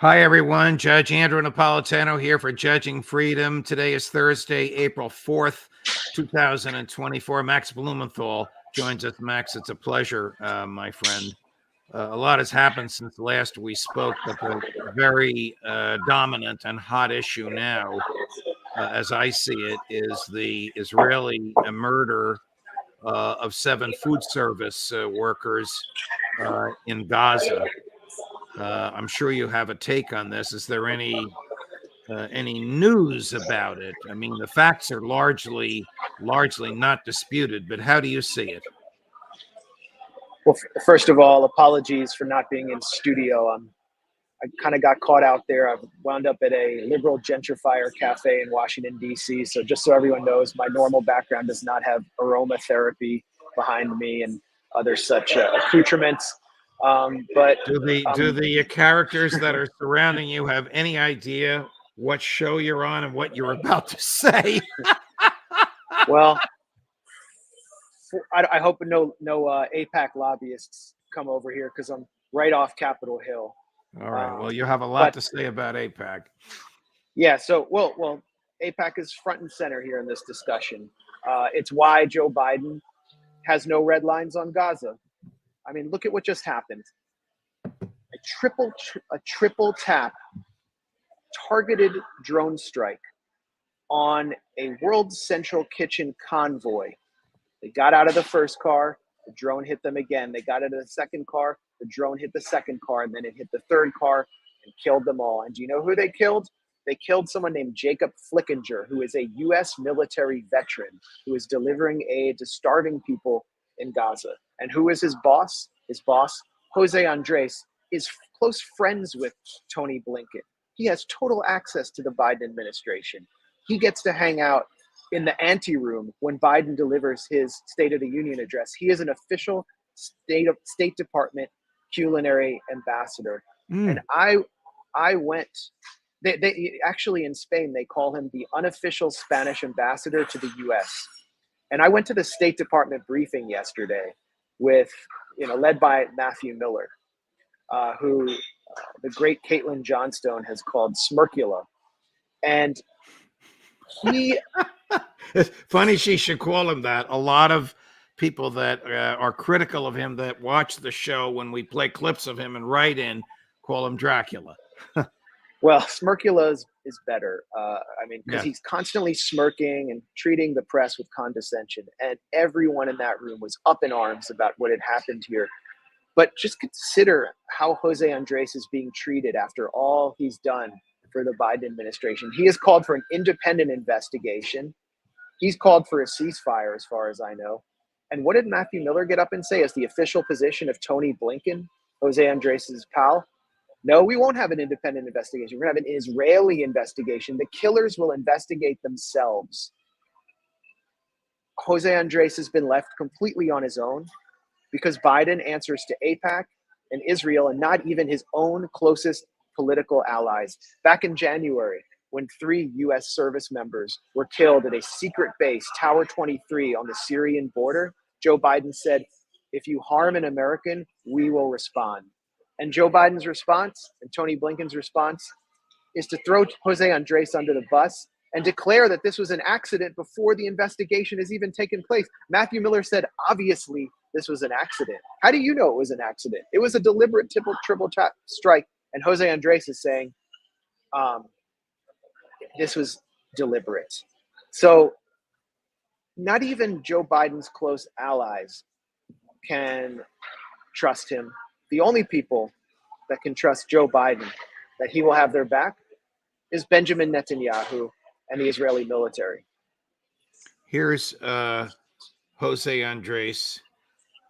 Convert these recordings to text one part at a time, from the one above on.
Hi, everyone. Judge Andrew Napolitano here for Judging Freedom. Today is Thursday, April 4th, 2024. Max Blumenthal joins us. Max, it's a pleasure, my friend. A lot has happened since last we spoke, but the very dominant and hot issue now, as I see it, is the Israeli murder of 7 food service workers in Gaza. I'm sure you have a take on this. Is there any news about it? I mean, the facts are largely not disputed, but how do you see it? Well, first of all, apologies for not being in studio. I kind of got caught out there. I've wound up at a liberal gentrifier cafe in Washington, D.C. So just so everyone knows, my normal background does not have aromatherapy behind me and other such accoutrements. But do the characters that are surrounding you have any idea what show you're on and what you're about to say? Well, I hope no AIPAC lobbyists come over here because I'm right off Capitol Hill. All right. Well, you have a lot to say about AIPAC. Yeah. So, well, AIPAC is front and center here in this discussion. It's why Joe Biden has no red lines on Gaza. I mean, look at what just happened. A triple tap targeted drone strike on a World Central Kitchen convoy. They got out of the first car, the drone hit them again. They got out of the second car, the drone hit the second car, and then it hit the third car and killed them all. And do you know who they killed? They killed someone named Jacob Flickinger, who is a U.S. military veteran who is delivering aid to starving people in Gaza. And who is his boss? His boss, Jose Andres, is close friends with Tony Blinken. He has total access to the Biden administration. He gets to hang out in the anteroom when Biden delivers his State of the Union address. He is an official State Department culinary ambassador. And I went, they actually in Spain, they call him the unofficial Spanish ambassador to the US. And I went to the State Department briefing yesterday with, led by Matthew Miller, who the great Caitlin Johnstone has called Smirkula. And he... It's funny she should call him that. A lot of people that are critical of him that watch the show when we play clips of him and write in call him Dracula. Well, Smirkula is better. Because he's constantly smirking and treating the press with condescension. And everyone in that room was up in arms about what had happened here. But just consider how Jose Andres is being treated after all he's done for the Biden administration. He has called for an independent investigation. He's called for a ceasefire, as far as I know. And what did Matthew Miller get up and say as the official position of Tony Blinken, Jose Andres' pal? No, we won't have an independent investigation. We're going to have an Israeli investigation. The killers will investigate themselves. Jose Andres has been left completely on his own because Biden answers to AIPAC and Israel and not even his own closest political allies. Back in January, when 3 U.S. service members were killed at a secret base, Tower 23 on the Syrian border, Joe Biden said, if you harm an American, we will respond. And Joe Biden's response and Tony Blinken's response is to throw Jose Andres under the bus and declare that this was an accident before the investigation has even taken place. Matthew Miller said, obviously, this was an accident. How do you know it was an accident? It was a deliberate triple tap strike. And Jose Andres is saying, this was deliberate. So not even Joe Biden's close allies can trust him. The only people that can trust Joe Biden, that he will have their back, is Benjamin Netanyahu and the Israeli military. Here's Jose Andres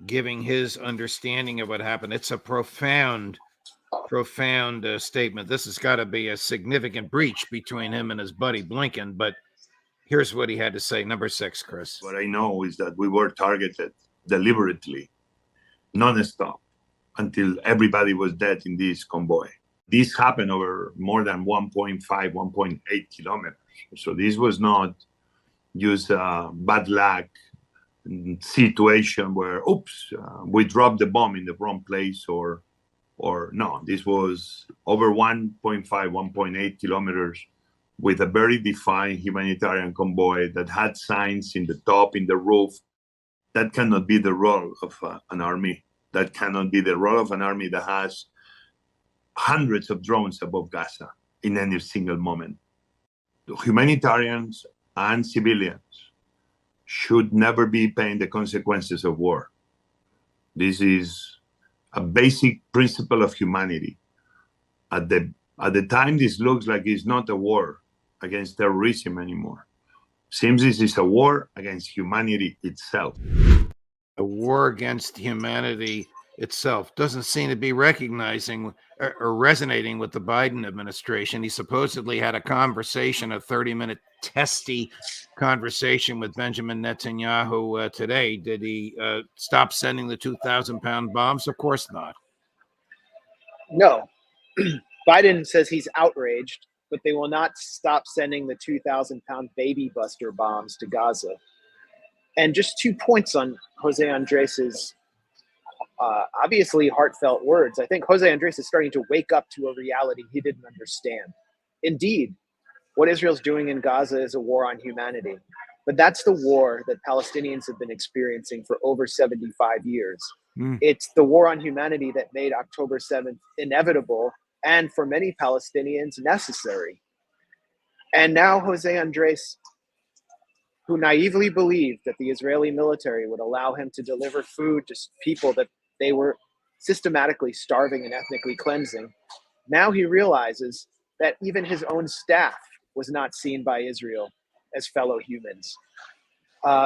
giving his understanding of what happened. It's a profound statement. This has got to be a significant breach between him and his buddy Blinken, but here's what he had to say. Number 6, Chris. What I know is that we were targeted deliberately, non-stop, until everybody was dead in this convoy. This happened over more than 1.5, 1.8 kilometers. So this was not just a bad luck situation where, we dropped the bomb in the wrong place or or no, this was over 1.5, 1.8 kilometers with a very defined humanitarian convoy that had signs in the top, in the roof. That cannot be the role of an army. That cannot be the role of an army that has hundreds of drones above Gaza in any single moment. Humanitarians and civilians should never be paying the consequences of war. This is a basic principle of humanity. At the time, this looks like it's not a war against terrorism anymore. Seems this is a war against humanity itself. A war against humanity itself doesn't seem to be recognizing or resonating with the Biden administration. He supposedly had a conversation, a 30-minute testy conversation with Benjamin Netanyahu today. Did he stop sending the 2,000-pound bombs? Of course not. No. Biden says he's outraged, but they will not stop sending the 2,000-pound baby buster bombs to Gaza. And just 2 points on Jose Andres's obviously heartfelt words. I think Jose Andres is starting to wake up to a reality he didn't understand. Indeed, what Israel's doing in Gaza is a war on humanity. But that's the war that Palestinians have been experiencing for over 75 years. It's the war on humanity that made October 7th inevitable and for many Palestinians necessary. And now Jose Andres, who naively believed that the Israeli military would allow him to deliver food to people that they were systematically starving and ethnically cleansing, now he realizes that even his own staff was not seen by Israel as fellow humans.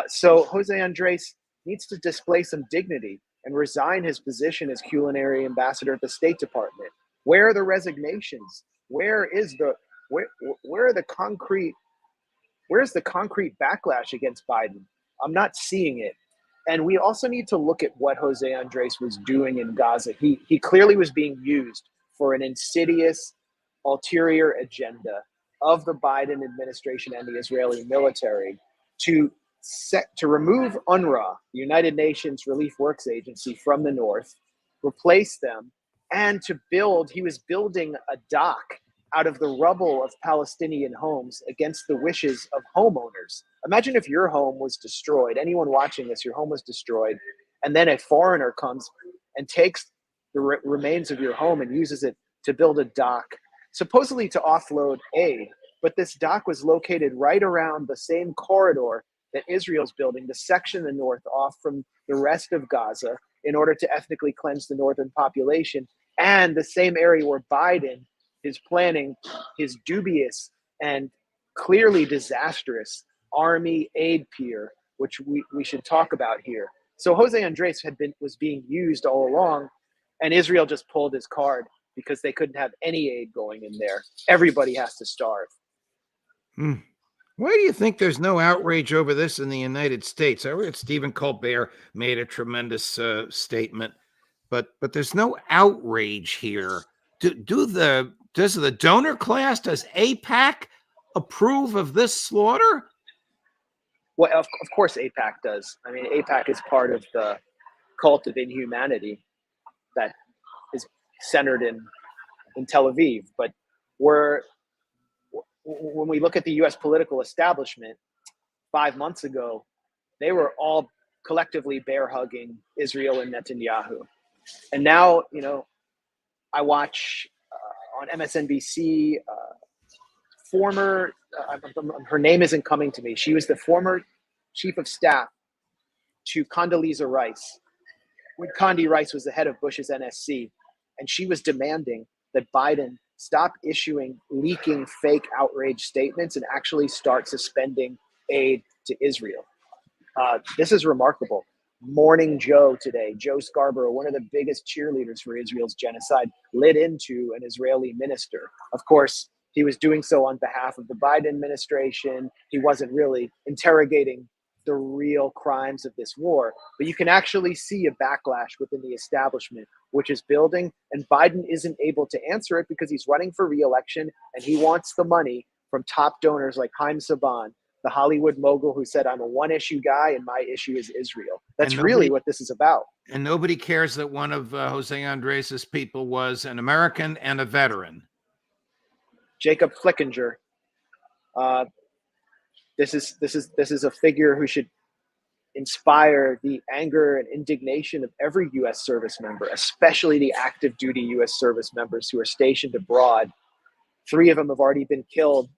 So Jose Andres needs to display some dignity and resign his position as culinary ambassador at the State Department. Where are the resignations? Where's the concrete backlash against Biden? I'm not seeing it. And we also need to look at what Jose Andres was doing in Gaza. He clearly was being used for an insidious ulterior agenda of the Biden administration and the Israeli military to remove UNRWA, the United Nations Relief Works Agency, from the north, replace them, and he was building a dock out of the rubble of Palestinian homes against the wishes of homeowners. Imagine if your home was destroyed, anyone watching this, your home was destroyed, and then a foreigner comes and takes the remains of your home and uses it to build a dock, supposedly to offload aid. But this dock was located right around the same corridor that Israel's building to section the north off from the rest of Gaza in order to ethnically cleanse the northern population, and the same area where Biden is planning his dubious and clearly disastrous army aid pier, which we should talk about here. So Jose Andres was being used all along, and Israel just pulled his card because they couldn't have any aid going in there. Everybody has to starve. Why do you think there's no outrage over this in the United States? I read Stephen Colbert made a tremendous statement, but there's no outrage here. Does the donor class, does AIPAC approve of this slaughter? Well, of course AIPAC does. I mean, AIPAC is part of the cult of inhumanity that is centered in Tel Aviv. But when we look at the U.S. political establishment 5 months ago, they were all collectively bear-hugging Israel and Netanyahu. And now, I watch on MSNBC, her name isn't coming to me. She was the former chief of staff to Condoleezza Rice when Condi Rice was the head of Bush's NSC. And she was demanding that Biden stop issuing leaking fake outrage statements and actually start suspending aid to Israel. This is remarkable. Morning Joe today, Joe Scarborough, one of the biggest cheerleaders for Israel's genocide, lit into an Israeli minister. Of course, he was doing so on behalf of the Biden administration. He wasn't really interrogating the real crimes of this war, but you can actually see a backlash within the establishment, which is building, and Biden isn't able to answer it because he's running for re-election and he wants the money from top donors like Haim Saban, the Hollywood mogul who said, I'm a one-issue guy and my issue is Israel. That's And really what this is about. And nobody cares that one of Jose Andres' people was an American and a veteran. Jacob Flickinger. This is a figure who should inspire the anger and indignation of every U.S. service member, especially the active duty U.S. service members who are stationed abroad. 3 of them have already been killed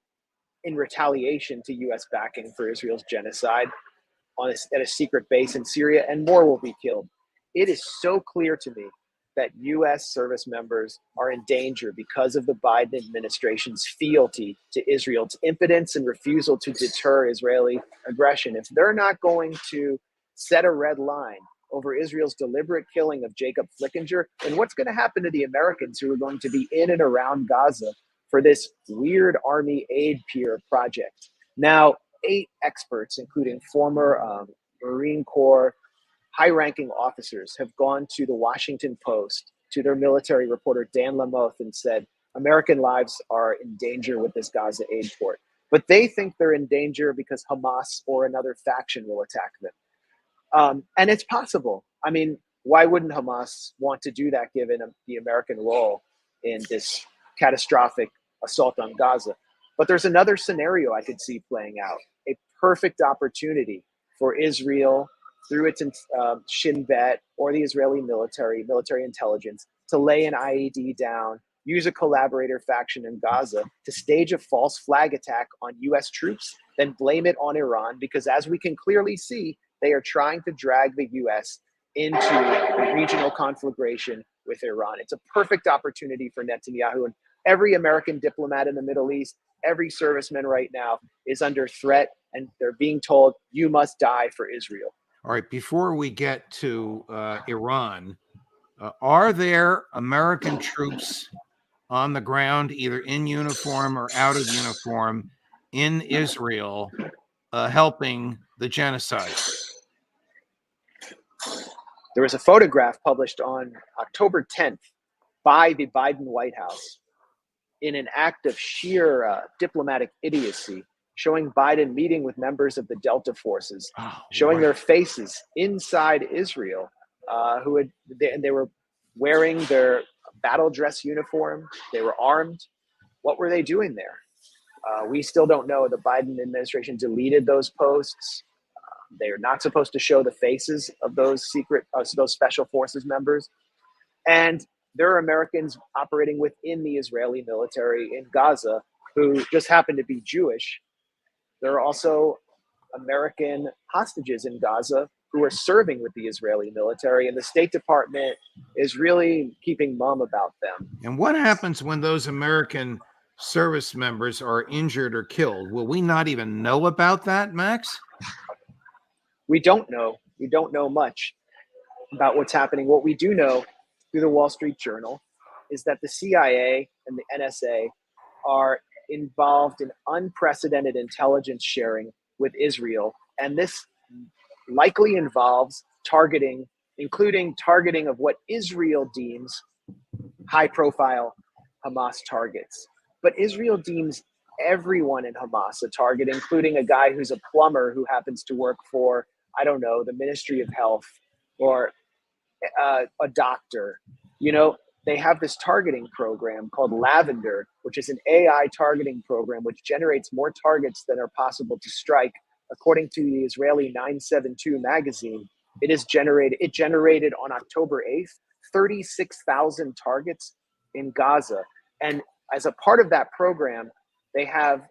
in retaliation to U.S. backing for Israel's genocide at a secret base in Syria, and more will be killed. It is so clear to me that U.S. service members are in danger because of the Biden administration's fealty to Israel, its impotence and refusal to deter Israeli aggression. If they're not going to set a red line over Israel's deliberate killing of Jacob Flickinger, then what's going to happen to the Americans who are going to be in and around Gaza for this weird Army aid peer project? Now, 8 experts, including former Marine Corps high-ranking officers, have gone to the Washington Post, to their military reporter, Dan Lamothe, and said, American lives are in danger with this Gaza aid port. But they think they're in danger because Hamas or another faction will attack them. And it's possible. I mean, why wouldn't Hamas want to do that given the American role in this catastrophic assault on Gaza? But there's another scenario I could see playing out, a perfect opportunity for Israel through its Shin Bet or the Israeli military intelligence to lay an IED down, use a collaborator faction in Gaza to stage a false flag attack on US troops, then blame it on Iran, because as we can clearly see, they are trying to drag the US into a regional conflagration with Iran. It's a perfect opportunity for Netanyahu, and every American diplomat in the Middle East, every serviceman right now is under threat, and they're being told, you must die for Israel. All right, before we get to Iran, are there American troops on the ground, either in uniform or out of uniform, in Israel, helping the genocide? There was a photograph published on October 10th by the Biden White House in an act of sheer diplomatic idiocy, showing Biden meeting with members of the Delta forces, showing their faces inside Israel, they were wearing their battle dress uniform. They were armed. What were they doing there? We still don't know. The Biden administration deleted those posts. They are not supposed to show the faces of those those special forces members. And there are Americans operating within the Israeli military in Gaza who just happen to be Jewish. There are also American hostages in Gaza who are serving with the Israeli military, and the State Department is really keeping mum about them. And what happens when those American service members are injured or killed? Will we not even know about that, Max? We don't know. We don't know much about what's happening. What we do know through the Wall Street Journal is that the CIA and the NSA are involved in unprecedented intelligence sharing with Israel. And this likely involves targeting, including targeting of what Israel deems high-profile Hamas targets. But Israel deems everyone in Hamas a target, including a guy who's a plumber who happens to work for, I don't know, the Ministry of Health, or a doctor. You know, they have this targeting program called Lavender, which is an AI targeting program which generates more targets than are possible to strike. According to the Israeli 972 magazine, it generated on October 8th 36,000 targets in Gaza. And as a part of that program, they have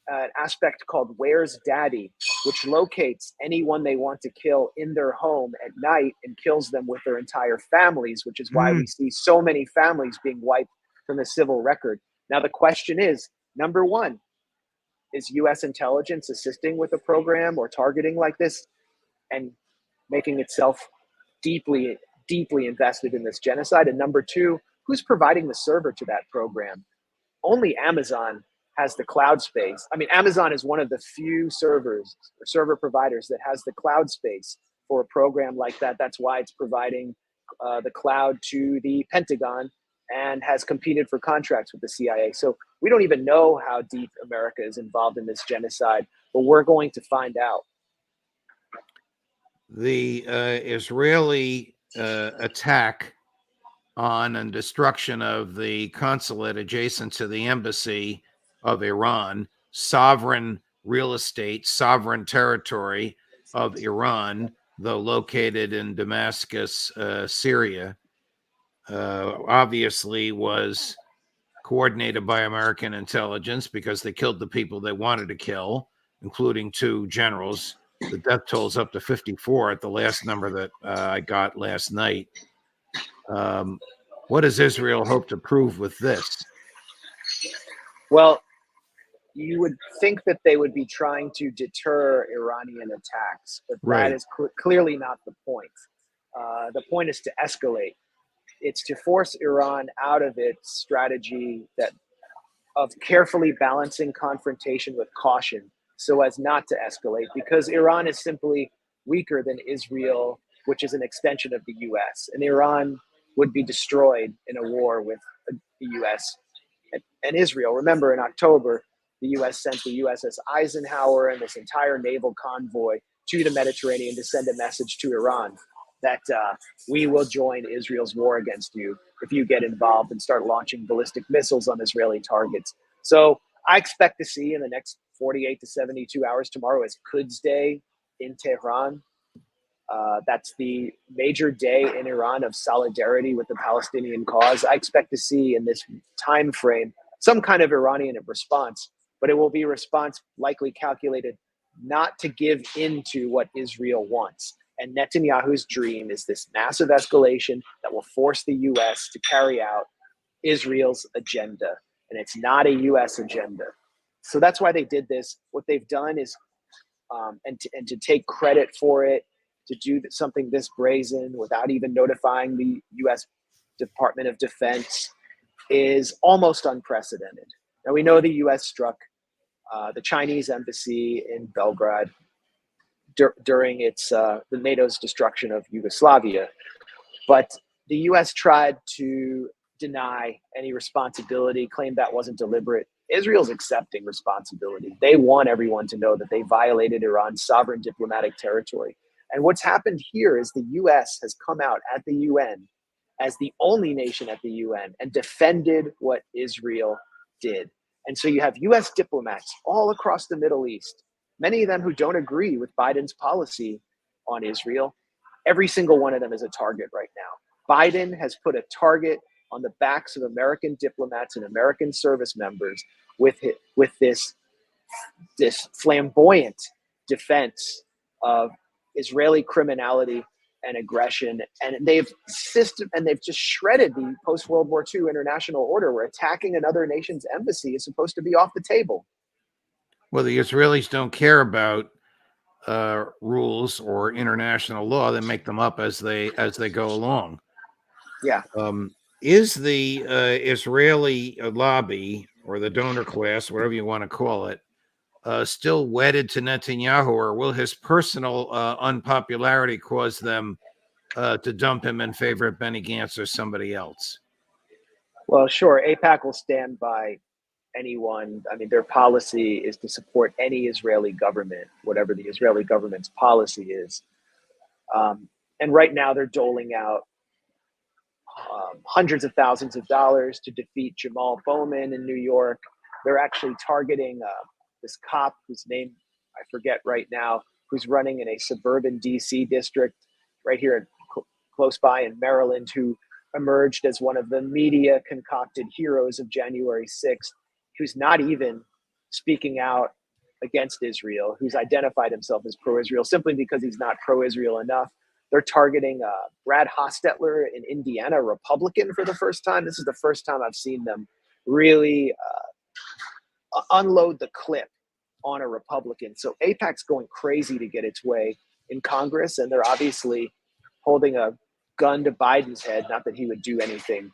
an aspect called Where's Daddy, which locates anyone they want to kill in their home at night and kills them with their entire families, which is why we see so many families being wiped from the civil record. Now, the question is, number one, is U.S. intelligence assisting with a program or targeting like this and making itself deeply, deeply invested in this genocide? And number two, who's providing the server to that program? Only Amazon has the cloud space. I mean, Amazon is one of the few server providers that has the cloud space for a program like that. That's why it's providing the cloud to the Pentagon and has competed for contracts with the CIA. So We don't even know how deep America is involved in this genocide, but we're going to find out. The Israeli attack on and destruction of the consulate adjacent to the embassy of Iran, sovereign real estate, sovereign territory of Iran, though located in Damascus, Syria, obviously was coordinated by American intelligence because they killed the people they wanted to kill, including 2 generals. The death toll is up to 54 at the last number that I got last night. What does Israel hope to prove with this? Well, you would think that they would be trying to deter Iranian attacks, but Right. that is clearly not the point. The point is to escalate. It's to force Iran out of its strategy of carefully balancing confrontation with caution so as not to escalate, because Iran is simply weaker than Israel, which is an extension of the US. And Iran would be destroyed in a war with the US and Israel. Remember, in October, the US sent the USS Eisenhower and this entire naval convoy to the Mediterranean to send a message to Iran that we will join Israel's war against you if you get involved and start launching ballistic missiles on Israeli targets. So I expect to see in the next 48 to 72 hours, tomorrow is Quds Day in Tehran. That's the major day in Iran of solidarity with the Palestinian cause. I expect to see in this time frame some kind of Iranian response, but it will be a response likely calculated not to give in to what Israel wants. And Netanyahu's dream is this massive escalation that will force the US to carry out Israel's agenda. And it's not a US agenda. So that's why they did this. What they've done is, and to take credit for it, to do something this brazen without even notifying the US Department of Defense is almost unprecedented. Now, we know the US struck the Chinese embassy in Belgrade during the NATO's destruction of Yugoslavia. But the US tried to deny any responsibility, claim that wasn't deliberate. Israel's accepting responsibility. They want everyone to know that they violated Iran's sovereign diplomatic territory. And what's happened here is the US has come out at the UN as the only nation at the UN and defended what Israel did. And so you have US diplomats all across the Middle East, many of them who don't agree with Biden's policy on Israel. Every single one of them is a target right now. Biden has put a target on the backs of American diplomats and American service members with this flamboyant defense of Israeli criminality and aggression, and they've just shredded the post-World War II international order, where attacking another nation's embassy is supposed to be off the table. Well, the Israelis don't care about rules or international law. They make them up as they go along. Yeah. Is the Israeli lobby, or the donor class, whatever you want to call it, still wedded to Netanyahu, or will his personal unpopularity cause them to dump him in favor of Benny Gantz or somebody else? Well, sure. AIPAC will stand by anyone. I mean, their policy is to support any Israeli government, whatever the Israeli government's policy is. And right now they're doling out hundreds of thousands of dollars to defeat Jamal Bowman in New York. They're actually targeting this cop whose name I forget right now, who's running in a suburban DC district right here close by in Maryland, who emerged as one of the media concocted heroes of January 6th, who's not even speaking out against Israel, who's identified himself as pro-Israel simply because he's not pro-Israel enough. They're targeting Brad Hostetler in Indiana, Republican, for the first time. This is the first time I've seen them really unload the clip on a Republican. So AIPAC's going crazy to get its way in Congress, and they're obviously holding a gun to Biden's head, not that he would do anything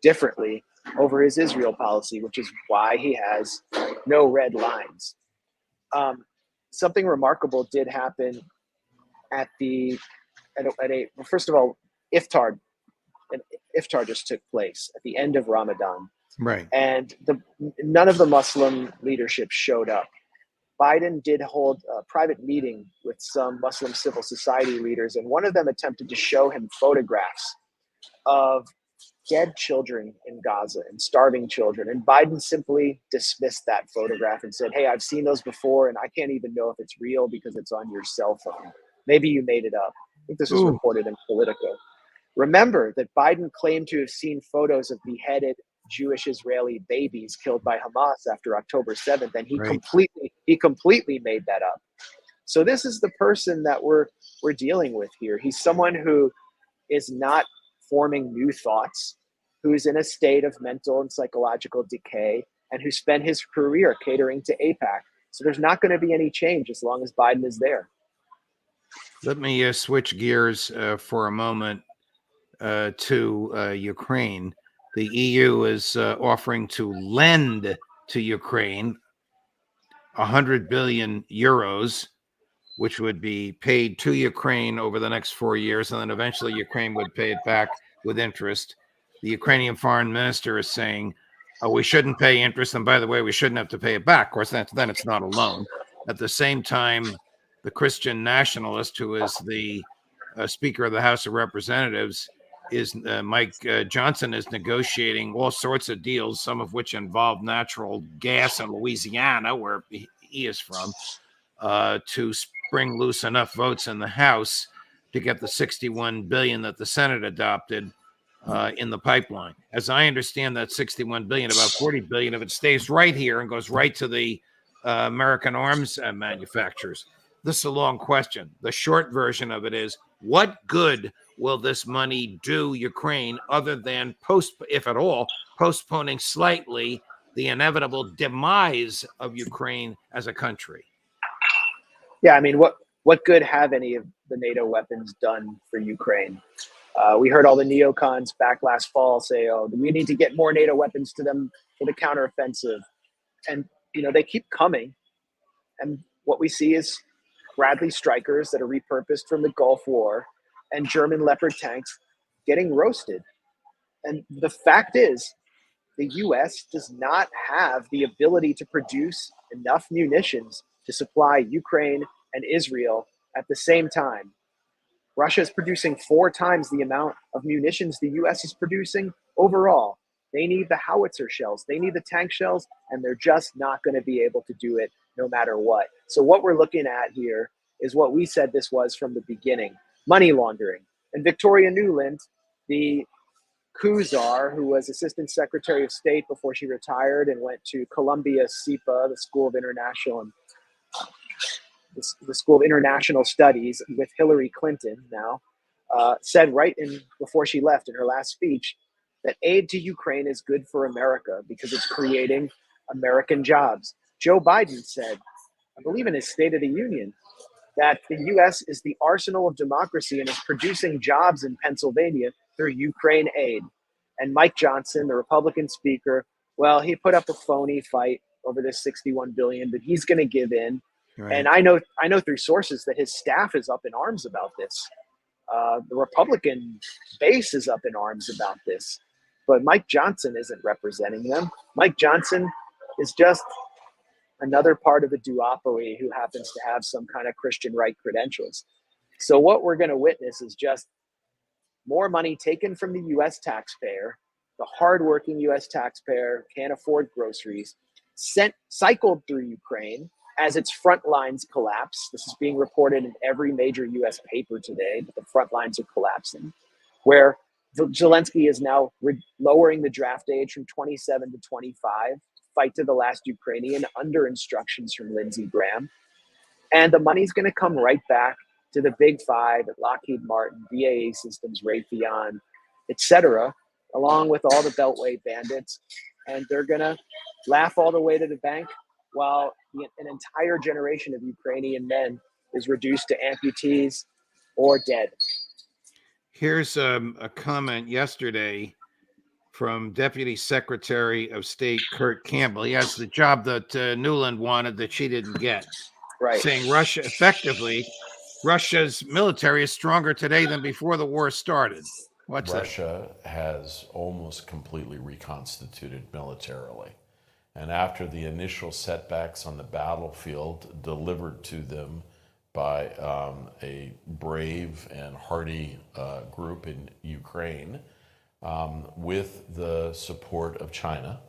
differently, over his Israel policy, which is why he has no red lines. Something remarkable did happen at first of all, iftar, iftar just took place at the end of Ramadan, Right. and none of the Muslim leadership showed up. Biden did hold a private meeting with some Muslim civil society leaders, and one of them attempted to show him photographs of dead children in Gaza and starving children. And Biden simply dismissed that photograph and said, hey, I've seen those before, and I can't even know if it's real because it's on your cell phone. Maybe you made it up. I think this was reported in Politico. Remember that Biden claimed to have seen photos of beheaded Jewish Israeli babies killed by Hamas after October 7th, and he completely made that up. So this is the person that we're dealing with here. He's someone who is not forming new thoughts, who is in a state of mental and psychological decay, and who spent his career catering to AIPAC. So there's not going to be any change as long as Biden is there. Let me switch gears for a moment to Ukraine. The EU is offering to lend to Ukraine 100 billion euros, which would be paid to Ukraine over the next 4 years, and then eventually Ukraine would pay it back with interest. The Ukrainian foreign minister is saying, we shouldn't pay interest, and by the way, we shouldn't have to pay it back. Of course, then it's not a loan. At the same time, the Christian nationalist, who is the Speaker of the House of Representatives, is Mike Johnson, is negotiating all sorts of deals, some of which involve natural gas in Louisiana, where he is from, to spring loose enough votes in the House to get the $61 billion that the Senate adopted in the pipeline. As I understand that $61 billion, about $40 billion of it stays right here and goes right to the American arms manufacturers. This is a long question. The short version of it is, what good will this money do Ukraine other than, if at all, postponing slightly the inevitable demise of Ukraine as a country? Yeah, I mean, what good have any of the NATO weapons done for Ukraine? We heard all the neocons back last fall say, oh, we need to get more NATO weapons to them for the counteroffensive. And, they keep coming. And what we see is Bradley Strykers that are repurposed from the Gulf War and German Leopard tanks getting roasted. And the fact is, the US does not have the ability to produce enough munitions to supply Ukraine and Israel at the same time. Russia is producing 4 times the amount of munitions the US is producing overall. They need the howitzer shells, they need the tank shells, and they're just not going to be able to do it no matter what. So what we're looking at here is what we said this was from the beginning: money laundering. And Victoria Nuland, the coup czar, who was Assistant Secretary of State before she retired and went to Columbia SIPA, the School of International Studies with Hillary Clinton now, said before she left in her last speech that aid to Ukraine is good for America because it's creating American jobs. Joe Biden said, I believe in his State of the Union, that the U.S. is the arsenal of democracy and is producing jobs in Pennsylvania through Ukraine aid. And Mike Johnson, the Republican speaker, well, he put up a phony fight over this $61 billion, but he's going to give in. Right. And I know through sources that his staff is up in arms about this. The Republican base is up in arms about this. But Mike Johnson isn't representing them. Mike Johnson is just another part of the duopoly who happens to have some kind of Christian right credentials. So what we're going to witness is just more money taken from the U.S. taxpayer, the hardworking U.S. taxpayer, can't afford groceries, cycled through Ukraine as its front lines collapse. This is being reported in every major U.S. paper today, that the front lines are collapsing, where Zelensky is now lowering the draft age from 27 to 25, fight to the last Ukrainian under instructions from Lindsey Graham. And the money's going to come right back to the big five at Lockheed Martin, BAE Systems, Raytheon, etc., along with all the Beltway bandits. And they're going to laugh all the way to the bank while an entire generation of Ukrainian men is reduced to amputees or dead. Here's a comment yesterday from Deputy Secretary of State Kurt Campbell. He has the job that Nuland wanted that she didn't get. Right. Saying Russia's military is stronger today than before the war started. What's that? Russia has almost completely reconstituted militarily. And after the initial setbacks on the battlefield delivered to them by a brave and hardy group in Ukraine, with the support of China,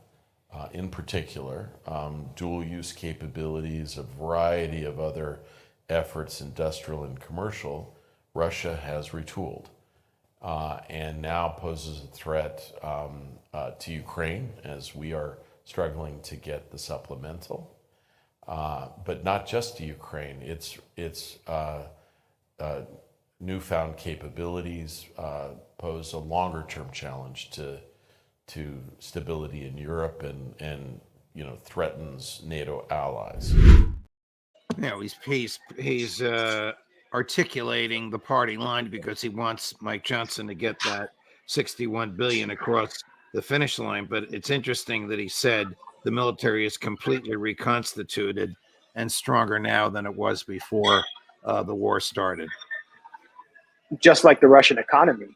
in particular, dual-use capabilities, a variety of other efforts, industrial and commercial, Russia has retooled. And now poses a threat to Ukraine as we are struggling to get the supplemental, but not just to Ukraine. Its newfound capabilities pose a longer-term challenge to stability in Europe and threatens NATO allies. He's articulating the party line because he wants Mike Johnson to get that 61 billion across the finish line. But it's interesting that he said the military is completely reconstituted and stronger now than it was before the war started. Just like the Russian economy.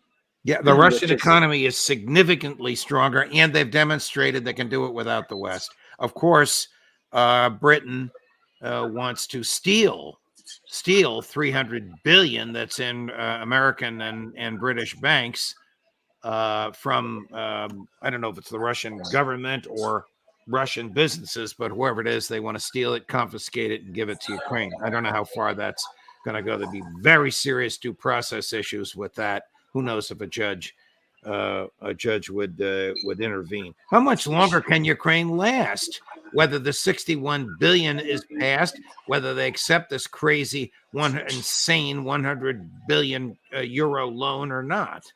Yeah, the Russian economy is significantly stronger, and they've demonstrated they can do it without the West. Of course, Britain wants to steal 300 billion that's in American and British banks from I don't know if it's the Russian government or Russian businesses, but whoever it is, they want to steal it, confiscate it, and give it to Ukraine. I don't know how far that's going to go. There'd be very serious due process issues with that. Who knows if a judge would intervene? How much longer can Ukraine last? Whether the 61 billion is passed, whether they accept this crazy, insane 100 billion euro loan or not.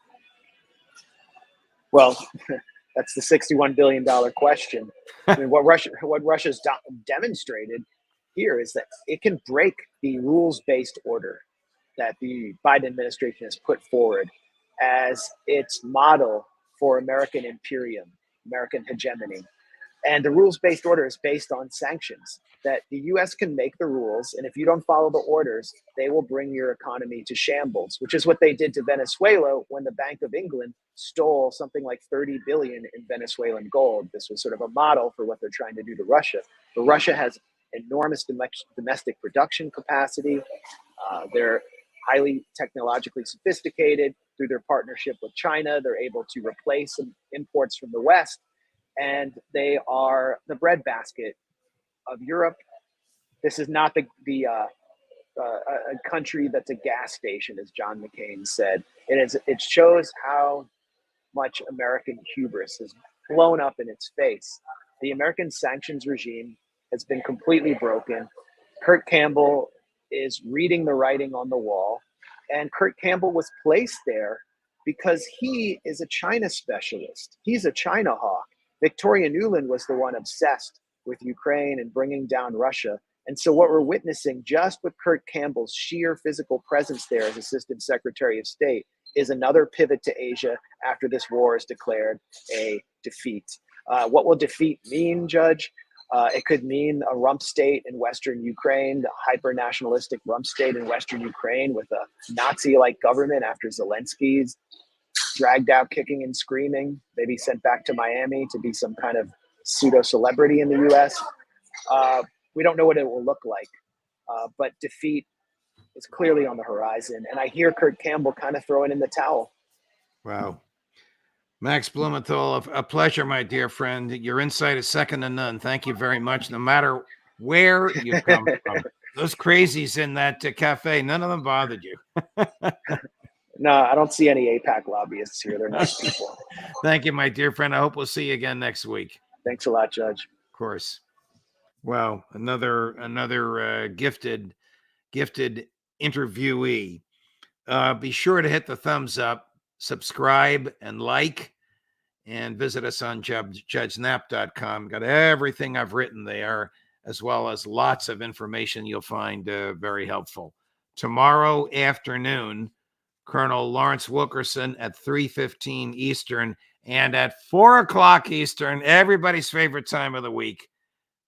Well, that's the $61 billion question. I mean, what Russia's demonstrated here is that it can break the rules-based order that the Biden administration has put forward as its model for American imperium, American hegemony. And the rules-based order is based on sanctions, that the US can make the rules, and if you don't follow the orders, they will bring your economy to shambles, which is what they did to Venezuela when the Bank of England stole something like 30 billion in Venezuelan gold. This was sort of a model for what they're trying to do to Russia. But Russia has enormous domestic production capacity. They're highly technologically sophisticated. Through their partnership with China, they're able to replace some imports from the West. And they are the breadbasket of Europe. This is not a country that's a gas station, as John McCain said. It shows how much American hubris has blown up in its face. The American sanctions regime has been completely broken. Kurt Campbell is reading the writing on the wall. And Kurt Campbell was placed there because he is a China specialist. He's a China hawk. Victoria Nuland was the one obsessed with Ukraine and bringing down Russia. And so what we're witnessing just with Kurt Campbell's sheer physical presence there as Assistant Secretary of State is another pivot to Asia after this war is declared a defeat. What will defeat mean, Judge? It could mean a rump state in Western Ukraine, the hyper-nationalistic rump state in Western Ukraine with a Nazi-like government after Zelensky's dragged out kicking and screaming, maybe sent back to Miami to be some kind of pseudo-celebrity in the U.S. We don't know what it will look like, but defeat is clearly on the horizon. And I hear Kurt Campbell kind of throwing in the towel. Wow. Max Blumenthal, a pleasure, my dear friend. Your insight is second to none. Thank you very much. No matter where you come from, those crazies in that cafe, none of them bothered you. No, I don't see any AIPAC lobbyists here. They're nice people. Thank you, my dear friend. I hope we'll see you again next week. Thanks a lot, Judge. Of course. Wow, another gifted interviewee. Be sure to hit the thumbs up, subscribe, and like, and visit us on judgenap.com. Got everything I've written there, as well as lots of information you'll find very helpful. Tomorrow afternoon, Colonel Lawrence Wilkerson at 3:15 Eastern and at 4 o'clock Eastern, everybody's favorite time of the week,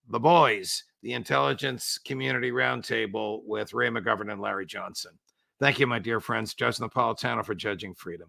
The Boys, the Intelligence Community Roundtable with Ray McGovern and Larry Johnson. Thank you, my dear friends. Judge Napolitano for Judging Freedom.